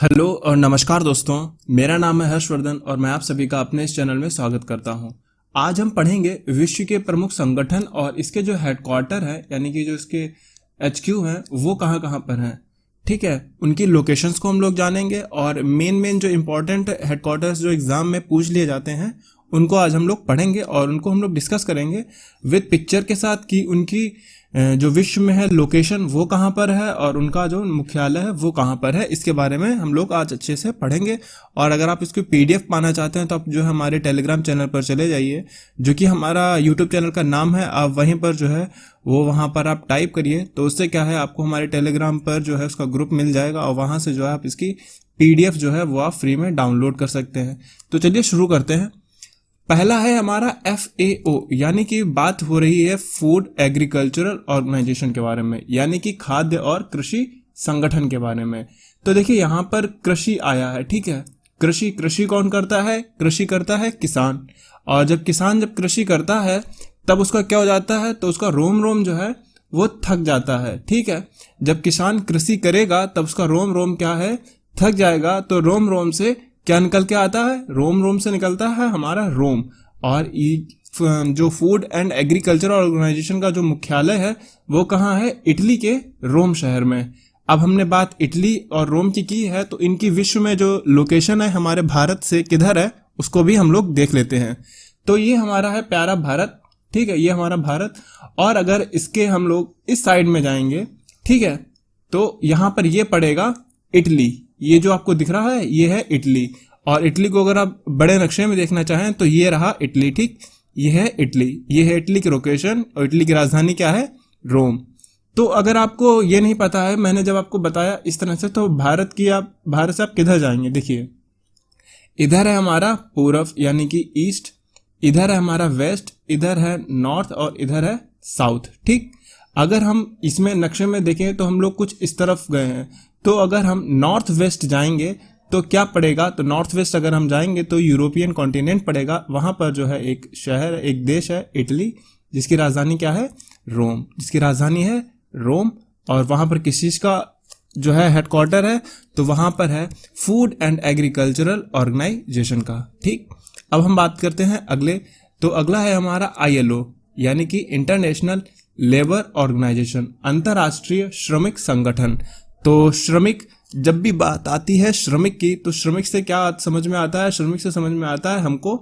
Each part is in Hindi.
हेलो और नमस्कार दोस्तों। मेरा नाम है हर्षवर्धन और मैं आप सभी का अपने इस चैनल में स्वागत करता हूं। आज हम पढ़ेंगे विश्व के प्रमुख संगठन और इसके जो हेडक्वार्टर है यानी कि जो इसके एचक्यू है वो कहाँ कहाँ पर है। ठीक है, उनकी लोकेशंस को हम लोग जानेंगे और मेन जो इम्पोर्टेंट हेडक्वार्टर्स जो एग्जाम में पूछ लिए जाते हैं उनको आज हम लोग पढ़ेंगे और उनको हम लोग डिस्कस करेंगे विद पिक्चर के साथ कि उनकी जो विश्व में है लोकेशन वो कहाँ पर है और उनका जो मुख्यालय है वो कहाँ पर है। इसके बारे में हम लोग आज अच्छे से पढ़ेंगे। और अगर आप इसको पीडीएफ पाना चाहते हैं तो आप जो है हमारे टेलीग्राम चैनल पर चले जाइए, जो कि हमारा यूट्यूब चैनल का नाम है। आप वहीं पर जो है वो वहाँ पर आप टाइप करिए तो उससे क्या है आपको हमारे टेलीग्राम पर जो है उसका ग्रुप मिल जाएगा और वहाँ से जो है आप इसकी पीडीएफ जो है वो आप फ्री में डाउनलोड कर सकते हैं। तो चलिए शुरू करते हैं। पहला है हमारा FAO यानी कि बात हो रही है फूड एग्रीकल्चरल ऑर्गेनाइजेशन के बारे में, यानी कि खाद्य और कृषि संगठन के बारे में। तो देखिए यहाँ पर कृषि आया है। ठीक है, कृषि कौन करता है? कृषि करता है किसान। और जब किसान कृषि करता है तब उसका क्या हो जाता है? तो उसका रोम रोम जो है वो थक जाता है। ठीक है, जब किसान कृषि करेगा तब उसका रोम रोम क्या है? थक जाएगा। तो रोम रोम से क्या निकल के आता है? रोम रोम से निकलता है हमारा रोम। और जो फूड एंड एग्रीकल्चर ऑर्गेनाइजेशन का जो मुख्यालय है वो कहाँ है? इटली के रोम शहर में। अब हमने बात इटली और रोम की है तो इनकी विश्व में जो लोकेशन है हमारे भारत से किधर है उसको भी हम लोग देख लेते हैं। तो ये हमारा है प्यारा भारत। ठीक है, ये हमारा भारत। और अगर इसके हम लोग इस साइड में जाएंगे, ठीक है, तो यहाँ पर ये पड़ेगा इटली। ये जो आपको दिख रहा है ये है इटली। और इटली को अगर आप बड़े नक्शे में देखना चाहें तो ये रहा इटली। ठीक, ये है इटली, ये है इटली की लोकेशन और इटली की राजधानी क्या है? रोम। तो अगर आपको ये नहीं पता है, मैंने जब आपको बताया इस तरह से, तो भारत से आप किधर जाएंगे? देखिए इधर है हमारा पूर्व यानी कि ईस्ट, इधर है हमारा वेस्ट, इधर है नॉर्थ और इधर है साउथ। ठीक, अगर हम इसमें नक्शे में देखें तो हम लोग कुछ इस तरफ गए हैं। तो अगर हम नॉर्थ वेस्ट जाएंगे तो क्या पड़ेगा? तो नॉर्थ वेस्ट अगर हम जाएंगे तो यूरोपियन कॉन्टिनेंट पड़ेगा। वहां पर जो है एक शहर, एक देश है इटली, जिसकी राजधानी क्या है? रोम। जिसकी राजधानी है रोम। और वहां पर किस चीज का जो है हेडक्वार्टर है? तो वहां पर है फूड एंड एग्रीकल्चरल ऑर्गेनाइजेशन का। ठीक, अब हम बात करते हैं अगले। तो अगला है हमारा ILO यानी कि इंटरनेशनल लेबर ऑर्गेनाइजेशन, अंतर्राष्ट्रीय श्रमिक संगठन। तो श्रमिक, जब भी बात आती है श्रमिक की तो श्रमिक से क्या समझ में आता है? श्रमिक से समझ में आता है हमको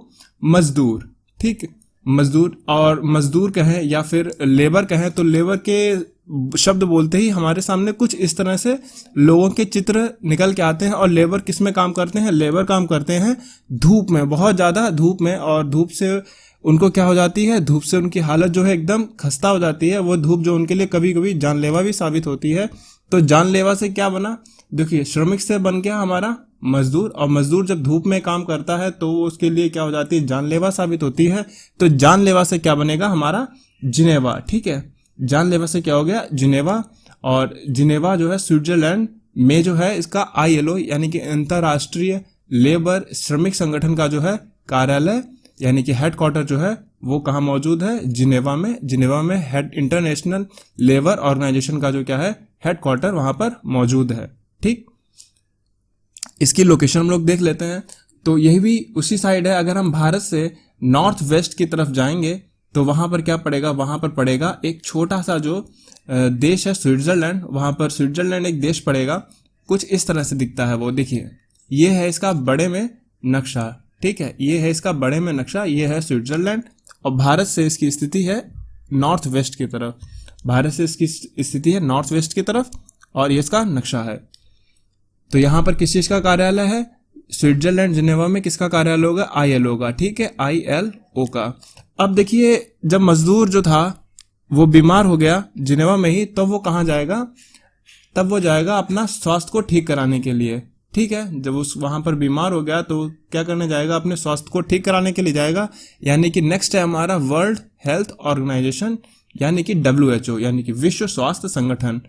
मजदूर। ठीक, मजदूर। और मजदूर कहें या फिर लेबर कहें तो लेबर के शब्द बोलते ही हमारे सामने कुछ इस तरह से लोगों के चित्र निकल के आते हैं। और लेबर किस में काम करते हैं? लेबर काम करते हैं धूप में, बहुत ज्यादा धूप में। और धूप से उनको क्या हो जाती है? धूप से उनकी हालत जो है एकदम खस्ता हो जाती है। वो धूप जो उनके लिए कभी कभी जानलेवा भी साबित होती है। तो जानलेवा से क्या बना? देखिए श्रमिक से बन गया हमारा मजदूर। और मजदूर जब धूप में काम करता है तो उसके लिए क्या हो जाती है? जानलेवा साबित होती है। तो जानलेवा से क्या बनेगा? हमारा जिनेवा। ठीक है, जानलेवा से क्या हो गया? जिनेवा। और जिनेवा जो है स्विट्जरलैंड में जो है इसका ILO यानी कि अंतर्राष्ट्रीय लेबर श्रमिक संगठन का जो है कार्यालय यानी कि हेडक्वार्टर जो है वो कहाँ मौजूद है? जिनेवा में। जिनेवा में इंटरनेशनल लेबर ऑर्गेनाइजेशन का जो क्या है हेडक्वार्टर वहां पर मौजूद है। ठीक, इसकी लोकेशन हम लोग देख लेते हैं। तो यही भी उसी साइड है। अगर हम भारत से नॉर्थ वेस्ट की तरफ जाएंगे तो वहां पर क्या पड़ेगा? वहां पर पड़ेगा एक छोटा सा जो देश है स्विट्जरलैंड। वहां पर स्विट्जरलैंड एक देश पड़ेगा, कुछ इस तरह से दिखता है वो। देखिए ये है इसका बड़े में नक्शा। ठीक है, ये है इसका बड़े में नक्शा, ये है स्विट्जरलैंड। और भारत से इसकी स्थिति है नॉर्थ वेस्ट की तरफ। भारत से इसकी स्थिति है नॉर्थ वेस्ट की तरफ और ये इसका नक्शा है। तो यहां पर किस चीज का कार्यालय है? स्विट्जरलैंड जिनेवा में किसका कार्यालय होगा? ILO का। ठीक है, ILO का। अब देखिए जब मजदूर जो था वो बीमार हो गया जिनेवा में ही, तो वो कहाँ जाएगा? तब वो जाएगा अपना स्वास्थ्य को ठीक कराने के लिए। ठीक है, जब उस वहां पर बीमार हो गया तो क्या करने जाएगा? अपने स्वास्थ्य को ठीक कराने के लिए जाएगा। यानी कि नेक्स्ट है हमारा वर्ल्ड हेल्थ ऑर्गेनाइजेशन यानी कि WHO यानी कि विश्व स्वास्थ्य संगठन।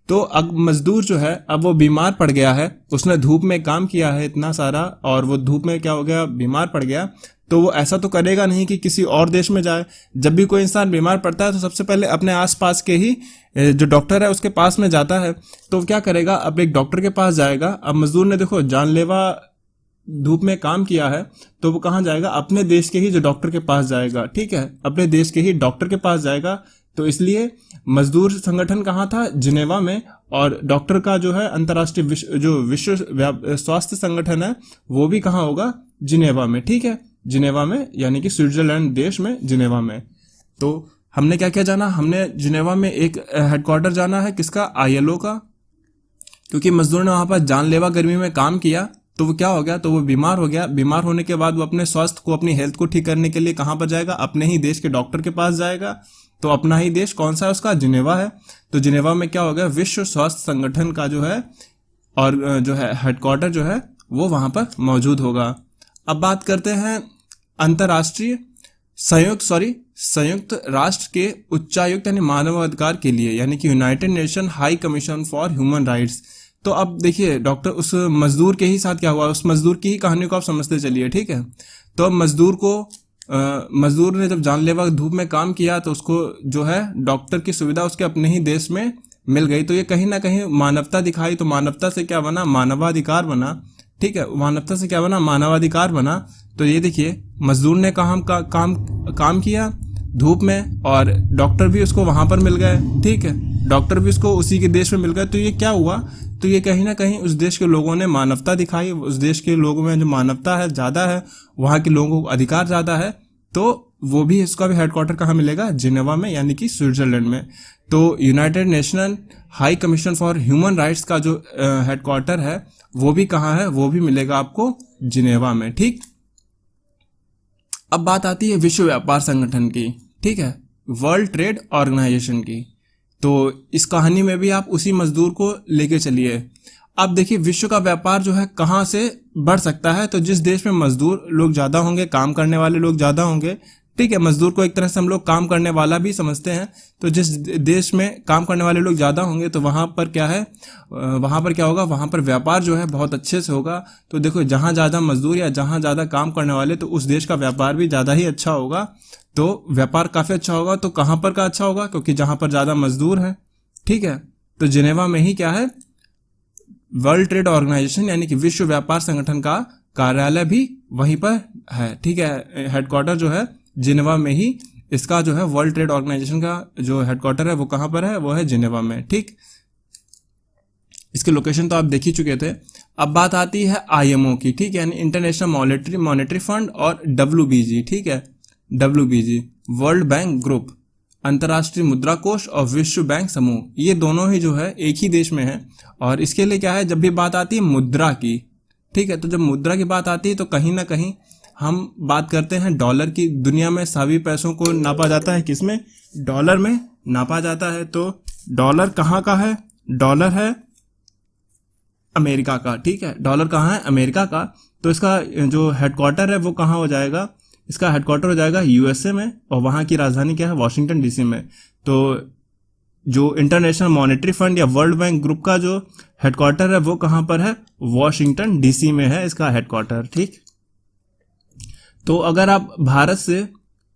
तो अब मजदूर जो है अब वो बीमार पड़ गया है, उसने धूप में काम किया है इतना सारा और वो धूप में क्या हो गया? बीमार पड़ गया। तो वो ऐसा तो करेगा नहीं कि किसी और देश में जाए। जब भी कोई इंसान बीमार पड़ता है तो सबसे पहले अपने आसपास के ही जो डॉक्टर है उसके पास में जाता है। तो क्या करेगा, अब एक डॉक्टर के पास जाएगा। अब मजदूर ने देखो जानलेवा धूप में काम किया है, तो वो कहाँ जाएगा, अपने देश के ही जो डॉक्टर के पास जाएगा। ठीक है, अपने देश के ही डॉक्टर के पास जाएगा। तो इसलिए मजदूर संगठन कहाँ था, जिनेवा में, और डॉक्टर का जो है अंतर्राष्ट्रीय विश्व स्वास्थ्य संगठन है वो भी कहाँ होगा, जिनेवा में। ठीक है, जिनेवा में, यानी कि स्विट्जरलैंड देश में, जिनेवा में। तो हमने क्या क्या जाना, हमने जिनेवा में एक हेडक्वार्टर जाना है, किसका, ILO का, क्योंकि मजदूर ने वहां पर जानलेवा गर्मी में काम किया। तो वो क्या हो गया, तो वो बीमार हो गया। बीमार होने के बाद वो अपने स्वास्थ्य को, अपनी हेल्थ को ठीक करने के लिए कहां पर जाएगा, अपने ही देश के डॉक्टर के पास जाएगा। तो अपना ही देश कौन सा है उसका, जिनेवा है। तो जिनेवा में क्या हो गया, विश्व स्वास्थ्य संगठन का जो है और जो है हेडक्वार्टर जो है वो वहां पर मौजूद होगा। अब बात करते हैं अंतर्राष्ट्रीय संयुक्त राष्ट्र के उच्चायुक्त यानी मानवाधिकार के लिए, यानी कि United nation high commission for human rights. तो अब देखिए डॉक्टर, उस मजदूर के ही साथ क्या हुआ, उस मजदूर की ही कहानी को आप समझते चलिए। ठीक है, तो अब मजदूर ने जब जानलेवा धूप में काम किया तो उसको जो है डॉक्टर की सुविधा उसके अपने ही देश में मिल गई। तो ये कहीं ना कहीं मानवता दिखाई। तो मानवता से क्या बना, मानवाधिकार बना। ठीक है, मानवता से क्या बना, मानवाधिकार बना। तो ये देखिए मजदूर ने काम किया धूप में, और डॉक्टर भी उसको वहां पर मिल गए। ठीक है, डॉक्टर भी उसको उसी के देश में मिल गए। तो ये क्या हुआ, तो ये कहीं ना कहीं उस देश के लोगों ने मानवता दिखाई। उस देश के लोगों में जो मानवता है ज्यादा है, वहां के लोगों को अधिकार ज्यादा है। तो वो भी, इसका भी हेडक्वार्टर कहाँ मिलेगा, जिनेवा में, यानी कि स्विट्जरलैंड में। तो United national high commission for human rights का जो हेडक्वार्टर है वो भी कहाँ है, वो भी मिलेगा आपको जिनेवा में। ठीक, अब बात आती है विश्व व्यापार संगठन की। ठीक है, वर्ल्ड ट्रेड ऑर्गेनाइजेशन की। तो इस कहानी में भी आप उसी मजदूर को लेके चलिए। अब देखिए विश्व का व्यापार जो है कहाँ से बढ़ सकता है, तो जिस देश में मजदूर लोग ज्यादा होंगे, काम करने वाले लोग ज्यादा होंगे। ठीक है, मजदूर को एक तरह से हम लोग काम करने वाला भी समझते हैं। तो जिस देश में काम करने वाले लोग ज्यादा होंगे तो वहां पर क्या है, वहां पर क्या होगा, वहां पर व्यापार जो है बहुत अच्छे से होगा। तो देखो जहां ज्यादा मजदूर या जहां ज्यादा काम करने वाले, तो उस देश का व्यापार भी ज्यादा ही अच्छा होगा। तो व्यापार काफी अच्छा होगा। तो कहां पर का अच्छा होगा, क्योंकि जहां पर ज्यादा मजदूर है। ठीक है, तो जिनेवा में ही क्या है, वर्ल्ड ट्रेड ऑर्गेनाइजेशन यानी कि विश्व व्यापार संगठन का कार्यालय भी वहीं पर है। ठीक है, हेडक्वार्टर जो है जिनेवा में ही, इसका जो है वर्ल्ड ट्रेड ऑर्गेनाइजेशन का जो हेडक्वार्टर है वो कहां पर है, वो है जिनेवा में। ठीक, इसके लोकेशन तो आप देख ही चुके थे। अब बात आती है IMO की। ठीक है, यानी इंटरनेशनल मॉनेटरी फंड, और WBG। ठीक है, WBG वर्ल्ड बैंक ग्रुप, अंतर्राष्ट्रीय मुद्रा कोष और विश्व बैंक समूह, ये दोनों ही जो है एक ही देश में है। और इसके लिए क्या है, जब भी बात आती है मुद्रा की, ठीक है, तो जब मुद्रा की बात आती है तो कहीं ना कहीं हम बात करते हैं डॉलर की। दुनिया में सभी पैसों को नापा जाता है किसमें, डॉलर में नापा जाता है। तो डॉलर कहाँ का है, डॉलर है अमेरिका का। ठीक है, डॉलर कहाँ है, अमेरिका का। तो इसका जो हेडक्वार्टर है वो कहाँ हो जाएगा, इसका हेडक्वार्टर हो जाएगा USA में, और वहां की राजधानी क्या है, वाशिंगटन DC में। तो जो इंटरनेशनल मॉनेटरी फंड या वर्ल्ड बैंक ग्रुप का जो हेडक्वार्टर है वो कहां पर है, वाशिंगटन DC में है इसका हेडक्वार्टर। ठीक, तो अगर आप भारत से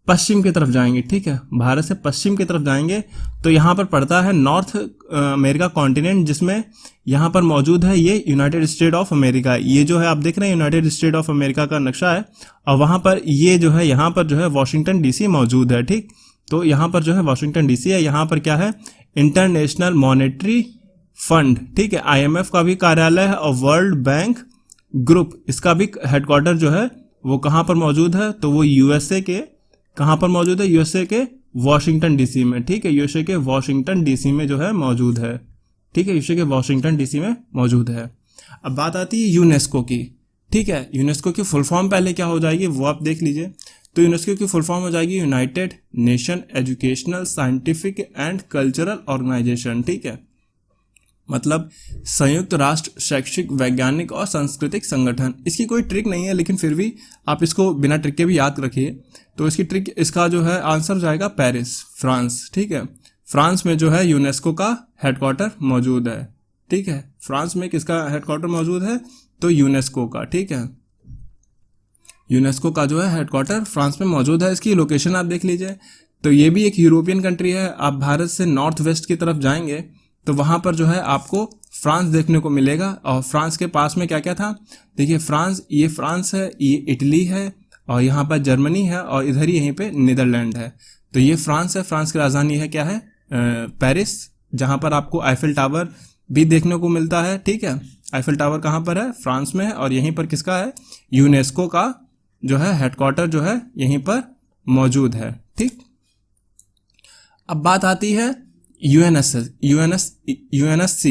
पश्चिम की तरफ जाएंगे, ठीक है, भारत से पश्चिम की तरफ जाएंगे तो यहाँ पर पड़ता है नॉर्थ अमेरिका कॉन्टिनेंट, जिसमें यहाँ पर मौजूद है ये यूनाइटेड स्टेट ऑफ अमेरिका। ये जो है आप देख रहे हैं यूनाइटेड स्टेट ऑफ अमेरिका का नक्शा है, और वहां पर ये जो है यहाँ पर जो है वाशिंगटन DC मौजूद है। ठीक, तो यहाँ पर जो है वाशिंगटन DC है। यहाँ पर क्या है, इंटरनेशनल मॉनेटरी फंड, ठीक है, IMF का भी कार्यालय है, और वर्ल्ड बैंक ग्रुप, इसका भी हेडक्वार्टर जो है वो कहाँ पर मौजूद है, तो वो USA के कहां पर मौजूद है, USA के वाशिंगटन DC में। ठीक है, USA के वाशिंगटन DC में जो है मौजूद है। ठीक है, USA के वाशिंगटन DC में मौजूद है। अब बात आती है यूनेस्को की। ठीक है, यूनेस्को की फुल फॉर्म पहले क्या हो जाएगी वो आप देख लीजिए। तो यूनेस्को की फुल फॉर्म हो जाएगी United Nation Educational Scientific and Cultural Organization. ठीक है, मतलब संयुक्त राष्ट्र शैक्षिक वैज्ञानिक और सांस्कृतिक संगठन। इसकी कोई ट्रिक नहीं है, लेकिन फिर भी आप इसको बिना ट्रिक के भी याद रखिए। तो इसकी ट्रिक, इसका जो है आंसर जाएगा पेरिस, फ्रांस। ठीक है, फ्रांस में जो है यूनेस्को का हेडक्वार्टर मौजूद है। ठीक है, फ्रांस में किसका हेडक्वार्टर मौजूद है, तो यूनेस्को का। ठीक है, यूनेस्को का जो है हेडक्वार्टर फ्रांस में मौजूद है। इसकी लोकेशन आप देख लीजिए। तो ये भी एक यूरोपियन कंट्री है। आप भारत से नॉर्थ वेस्ट की तरफ जाएंगे तो वहां पर जो है आपको फ्रांस देखने को मिलेगा। और फ्रांस के पास में क्या क्या था, देखिए ये फ्रांस है, ये इटली है, और यहाँ पर जर्मनी है, और इधर ही यहीं पे नीदरलैंड है। तो ये फ्रांस है। फ्रांस की राजधानी है क्या है, पेरिस, जहां पर आपको आईफिल टावर भी देखने को मिलता है। ठीक है, आईफिल टावर कहाँ पर है, फ्रांस में है। और यहीं पर किसका है, यूनेस्को का जो है हेडक्वार्टर जो है यहीं पर मौजूद है। ठीक, अब बात आती है यूएनएससी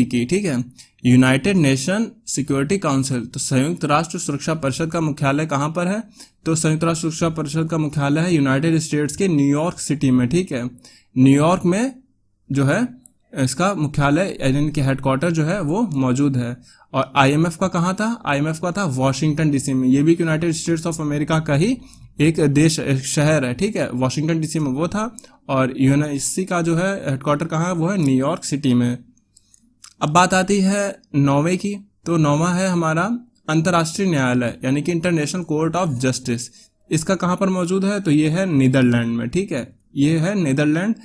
की। ठीक है, यूनाइटेड नेशन सिक्योरिटी काउंसिल। तो संयुक्त राष्ट्र सुरक्षा परिषद का मुख्यालय कहाँ पर है, तो संयुक्त राष्ट्र सुरक्षा परिषद का मुख्यालय है यूनाइटेड स्टेट्स के न्यूयॉर्क सिटी में। ठीक है, न्यूयॉर्क में जो है इसका मुख्यालय यानी कि हेडक्वार्टर जो है वो मौजूद है। और आईएमएफ का कहाँ था, आईएमएफ का था वॉशिंगटन डीसी में। ये भी यूनाइटेड स्टेट्स ऑफ अमेरिका का ही एक देश, एक शहर है। ठीक है, वॉशिंगटन डीसी में वो था। और यूएनएससी का जो है हेडक्वार्टर कहाँ है, वो है न्यूयॉर्क सिटी में। अब बात आती है नौवे की। तो नौवा है हमारा अंतर्राष्ट्रीय न्यायालय यानी कि इंटरनेशनल कोर्ट ऑफ जस्टिस। इसका कहाँ पर मौजूद है, तो ये है नीदरलैंड में। ठीक है, ये है नीदरलैंड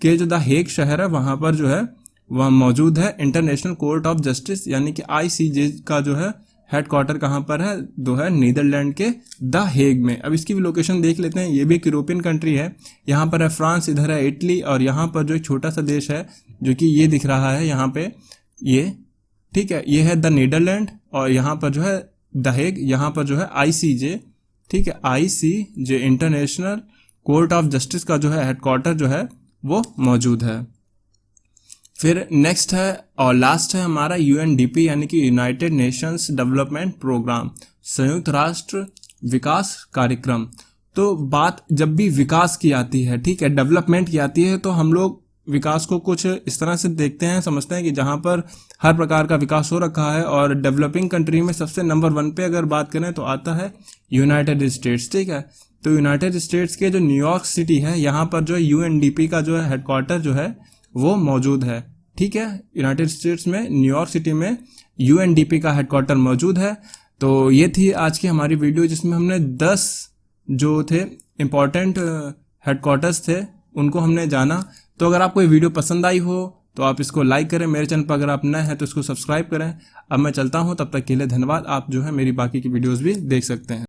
के जो द हेग शहर है वहां पर जो है वह मौजूद है इंटरनेशनल कोर्ट ऑफ जस्टिस यानी कि आईसीजे का जो है हेडक्वार्टर कहाँ पर है, जो है नीदरलैंड के द हेग में। अब इसकी भी लोकेशन देख लेते हैं। ये भी एक यूरोपियन कंट्री है। यहाँ पर है फ्रांस, इधर है इटली, और यहाँ पर जो एक छोटा सा देश है जो कि ये दिख रहा है यहाँ पे, ये ठीक है, ये है द नीदरलैंड। और यहाँ पर जो है द हेग, यहाँ पर जो है आईसीजे। ठीक है, ICJ international court of justice का जो है हेडक्वार्टर जो है वो मौजूद है। फिर नेक्स्ट है और लास्ट है हमारा यूएनडीपी यानी कि यूनाइटेड नेशंस डेवलपमेंट प्रोग्राम, संयुक्त राष्ट्र विकास कार्यक्रम। तो बात जब भी विकास की आती है, ठीक है, डेवलपमेंट की आती है, तो हम लोग विकास को कुछ इस तरह से देखते हैं, समझते हैं कि जहां पर हर प्रकार का विकास हो रखा है। और डेवलपिंग कंट्री में सबसे नंबर 1 पे अगर बात करें तो आता है यूनाइटेड स्टेट्स। ठीक है, तो यूनाइटेड स्टेट्स के जो न्यूयॉर्क सिटी है यहाँ पर जो यूएनडीपी का जो है हेडक्वार्टर जो है वो मौजूद है। ठीक है, यूनाइटेड स्टेट्स में न्यूयॉर्क सिटी में यूएनडीपी का हेडक्वार्टर मौजूद है। तो ये थी आज की हमारी वीडियो जिसमें हमने 10 जो थे इम्पोर्टेंट हेडक्वार्टर्स थे उनको हमने जाना। तो अगर आपको ये वीडियो पसंद आई हो तो आप इसको लाइक करें। मेरे चैनल पर अगर आप नए हैं तो इसको सब्सक्राइब करें। अब मैं चलता हूँ, तब तक के लिए धन्यवाद। आप जो है मेरी बाकी की वीडियोस भी देख सकते हैं।